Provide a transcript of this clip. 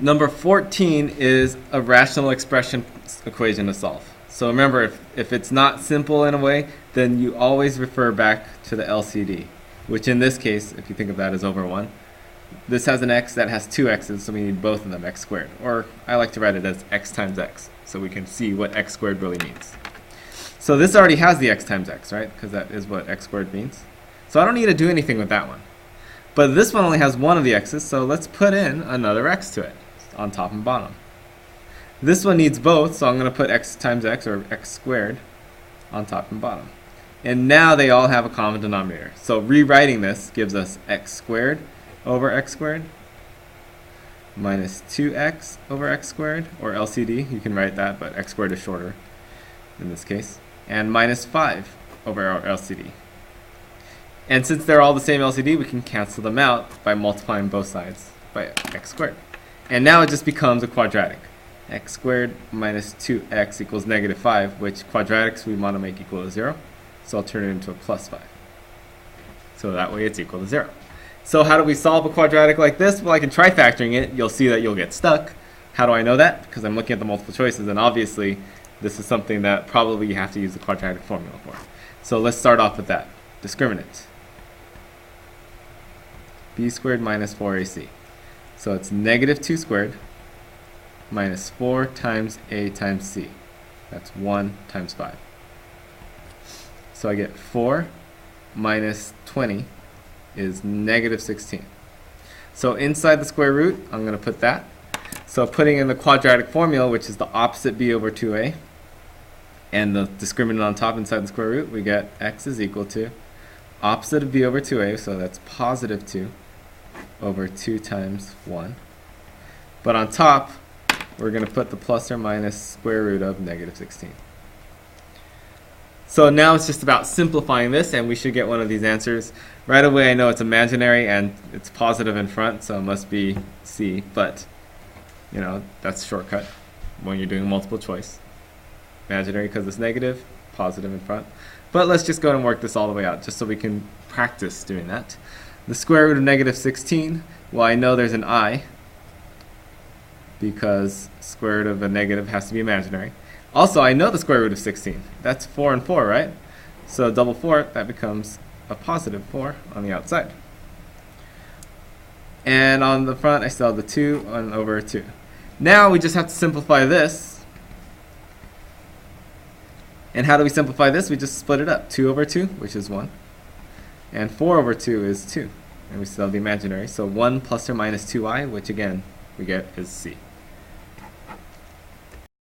Number 14 is a rational expression equation to solve. So remember, if it's not simple in a way, then you always refer back to the LCD, which in this case, if you think of that as over 1, this has an x that has two x's, so we need both of them, x squared. Or I like to write it as x times x, so we can see what x squared really means. So this already has the x times x, right? Because that is what x squared means. So I don't need to do anything with that one. But this one only has one of the x's, so let's put in another x to it, on top and bottom. This one needs both, so I'm going to put x times x, or x squared, on top and bottom. And now they all have a common denominator. So rewriting this gives us x squared over x squared minus 2x over x squared, or LCD, you can write that, but x squared is shorter in this case, and minus 5 over our LCD. And since they're all the same LCD, we can cancel them out by multiplying both sides by x squared. And now it just becomes a quadratic. X squared minus 2x equals negative 5, which quadratics we want to make equal to 0. So I'll turn it into a plus 5. So that way it's equal to 0. So how do we solve a quadratic like this? Well, I can try factoring it. You'll see that you'll get stuck. How do I know that? Because I'm looking at the multiple choices, and obviously this is something that probably you have to use the quadratic formula for. So let's start off with that. Discriminant. B squared minus 4ac. So it's negative 2 squared minus 4 times a times c. That's 1 times 5. So I get 4 minus 20 is negative 16. So inside the square root, I'm going to put that. So putting in the quadratic formula, which is the opposite b over 2a, and the discriminant on top inside the square root, we get x is equal to opposite of b over 2a, so that's positive 2 over 2 times 1. But on top, we're going to put the plus or minus square root of negative 16. So now it's just about simplifying this, and we should get one of these answers. Right away I know it's imaginary and it's positive in front, so it must be C, but you know, that's a shortcut when you're doing multiple choice. Imaginary because it's negative, positive in front. But let's just go and work this all the way out just so we can practice doing that. The square root of negative 16, well, I know there's an I because square root of a negative has to be imaginary. Also, I know the square root of 16. That's 4 and 4, right? So double 4, that becomes a positive 4 on the outside. And on the front, I still have the 2 and over 2. Now we just have to simplify this. And how do we simplify this? We just split it up. 2 over 2, which is 1. And 4 over 2 is 2. And we still have the imaginary. So 1 plus or minus 2i, which again, we get is C.